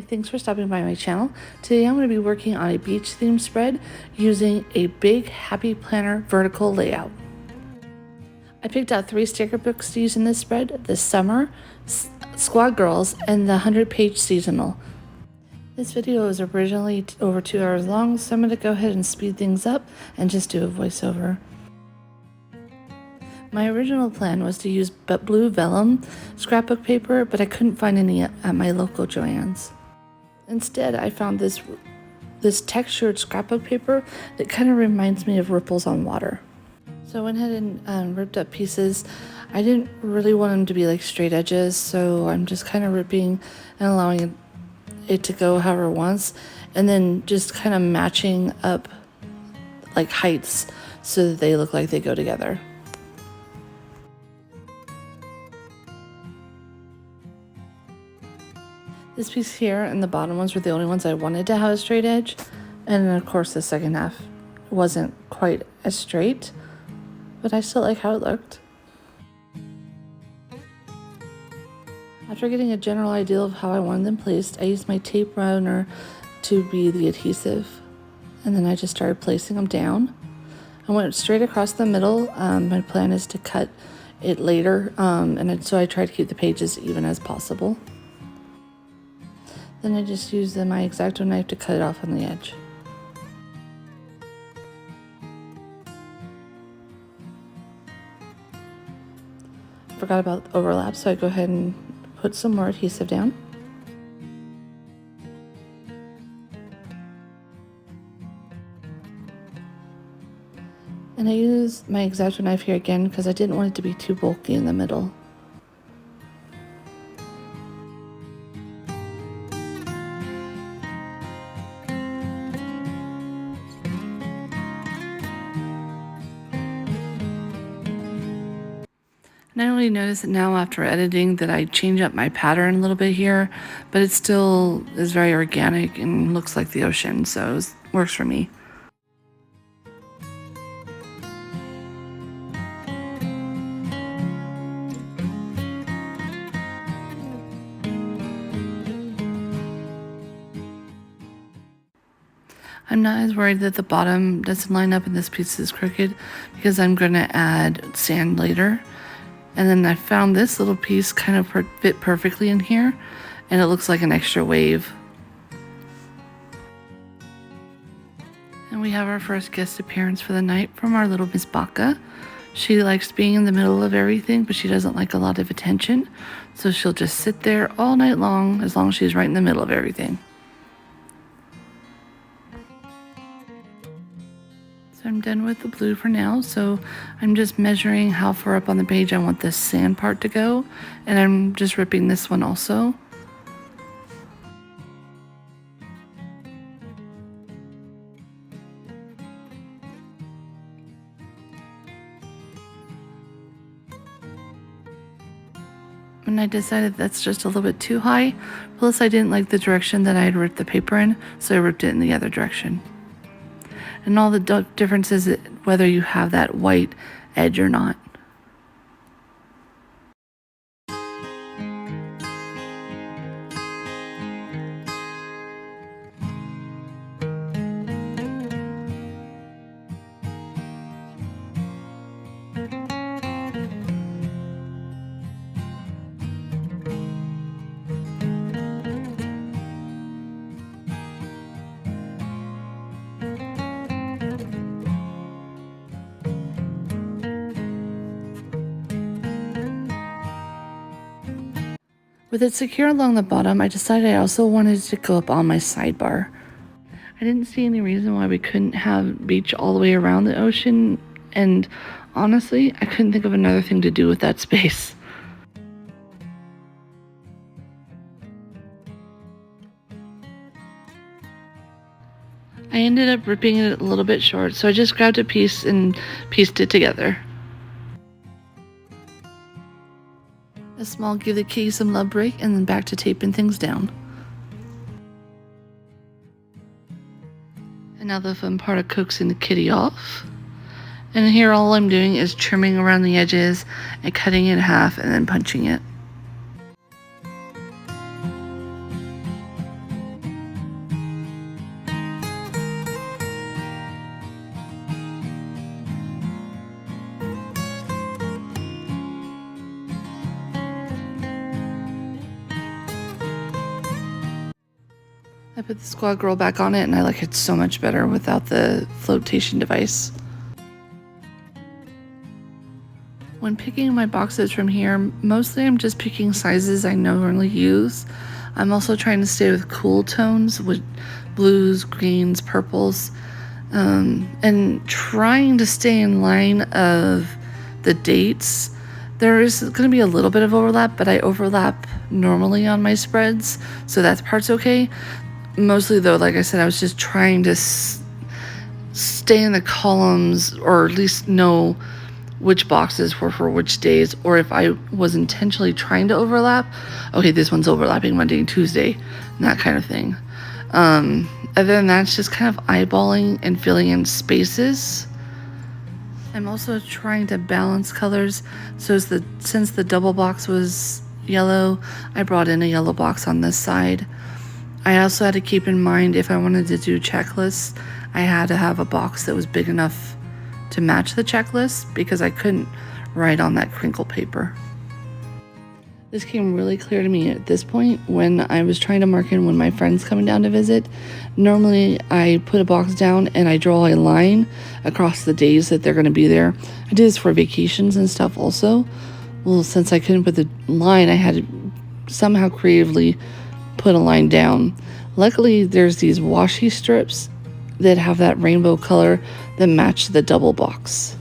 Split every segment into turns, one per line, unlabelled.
thanks for stopping by my channel. Today I'm going to be working on a beach theme spread using a big Happy Planner vertical layout. I picked out 3 sticker books to use in this spread: the Summer, Squad Girls, and the 100-page seasonal. This video was originally over 2 hours long, so I'm going to go ahead and speed things up and just do a voiceover. My original plan was to use blue vellum scrapbook paper, but I couldn't find any at my local Joann's. Instead, I found this textured scrapbook paper that kind of reminds me of ripples on water. So I went ahead and ripped up pieces. I didn't really want them to be like straight edges, so I'm just kind of ripping and allowing it to go however it wants, and then just kind of matching up like heights so that they look like they go together. This piece here and the bottom ones were the only ones I wanted to have a straight edge, and then of course the second half wasn't quite as straight, but I still like how it looked. After getting a general idea of how I wanted them placed, I used my tape runner to be the adhesive, and then I just started placing them down. I went straight across the middle. My plan is to cut it later, so I tried to keep the pages even as possible. Then I just used my X-Acto knife to cut it off on the edge. Forgot about the overlap, so I go ahead and put some more adhesive down. And I used my X-Acto knife here again because I didn't want it to be too bulky in the middle. And I only noticed that now after editing that I change up my pattern a little bit here, but it still is very organic and looks like the ocean, so it works for me. I'm not as worried that the bottom doesn't line up and this piece is crooked because I'm going to add sand later. And then I found this little piece kind of fit perfectly in here, and it looks like an extra wave. And we have our first guest appearance for the night from our little Miss Baka. She likes being in the middle of everything, but she doesn't like a lot of attention. So she'll just sit there all night long as she's right in the middle of everything. So I'm done with the blue for now, so I'm just measuring how far up on the page I want this sand part to go, and I'm just ripping this one also. And I decided that's just a little bit too high, plus I didn't like the direction that I had ripped the paper in, so I ripped it in the other direction. And all the difference is whether you have that white edge or not. With it secure along the bottom, I decided I also wanted to go up on my sidebar. I didn't see any reason why we couldn't have beach all the way around the ocean, and honestly, I couldn't think of another thing to do with that space. I ended up ripping it a little bit short, so I just grabbed a piece and pieced it together. A small give the kitty some love break, and then back to taping things down. And now the fun part of coaxing the kitty off. And here all I'm doing is trimming around the edges and cutting it in half and then punching it. I put the Squad Girl back on it and I like it so much better without the flotation device. When picking my boxes from here, mostly I'm just picking sizes I normally use. I'm also trying to stay with cool tones with blues, greens, purples, and trying to stay in line of the dates. There is going to be a little bit of overlap, but I overlap normally on my spreads, so that part's okay. Mostly though, like I said, I was just trying to stay in the columns, or at least know which boxes were for which days, or if I was intentionally trying to overlap, okay, this one's overlapping Monday and Tuesday, and that kind of thing. Other than that, it's just kind of eyeballing and filling in spaces. I'm also trying to balance colors, so since the double box was yellow, I brought in a yellow box on this side. I also had to keep in mind, if I wanted to do checklists, I had to have a box that was big enough to match the checklist, because I couldn't write on that crinkle paper. This came really clear to me at this point when I was trying to mark in when my friend's coming down to visit. Normally I put a box down and I draw a line across the days that they're going to be there. I do this for vacations and stuff also. Well, since I couldn't put the line, I had to somehow creatively put a line down. Luckily there's these washi strips that have that rainbow color that match the double box.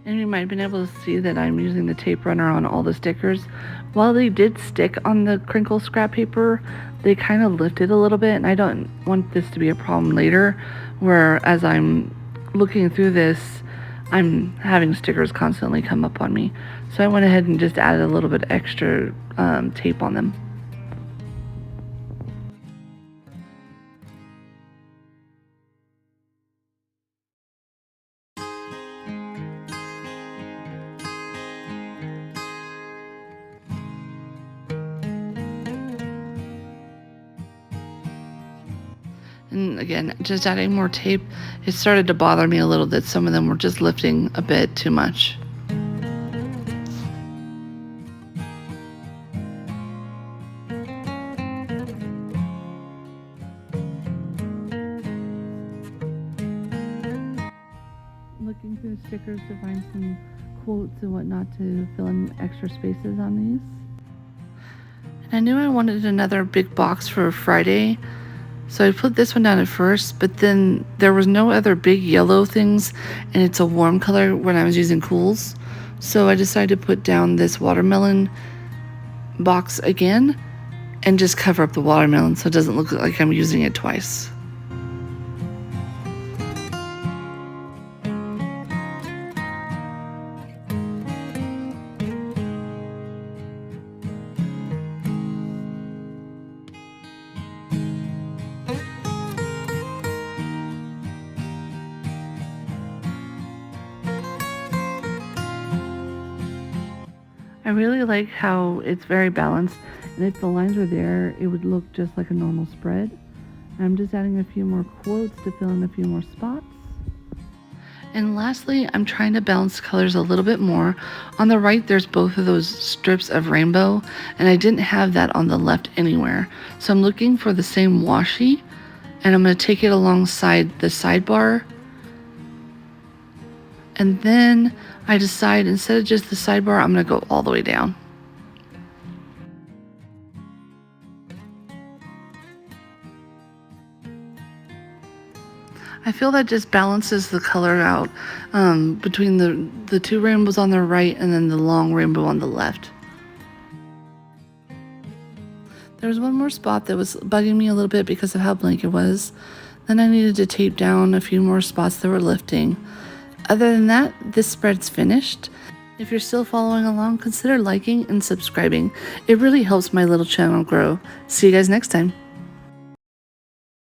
And you might have been able to see that I'm using the tape runner on all the stickers. While they did stick on the crinkle scrap paper, they kind of lifted a little bit, and I don't want this to be a problem later, where as I'm looking through this, I'm having stickers constantly come up on me. So I went ahead and just added a little bit extra tape on them. And again, just adding more tape, it started to bother me a little that some of them were just lifting a bit too much. Looking through the stickers to find some quotes and whatnot to fill in extra spaces on these. And I knew I wanted another big box for Friday, so I put this one down at first, but then there was no other big yellow things, and it's a warm color when I was using cools. So I decided to put down this watermelon box again and just cover up the watermelon so it doesn't look like I'm using it twice. I really like how it's very balanced, and if the lines were there, it would look just like a normal spread. I'm just adding a few more quotes to fill in a few more spots. And lastly, I'm trying to balance colors a little bit more. On the right, there's both of those strips of rainbow, and I didn't have that on the left anywhere. So I'm looking for the same washi, and I'm going to take it alongside the sidebar. And then I decide, instead of just the sidebar, I'm going to go all the way down. I feel that just balances the color out between the two rainbows on the right and then the long rainbow on the left. There was one more spot that was bugging me a little bit because of how blank it was. Then I needed to tape down a few more spots that were lifting. Other than that, this spread's finished. If you're still following along, consider liking and subscribing. It really helps my little channel grow. See you guys next time.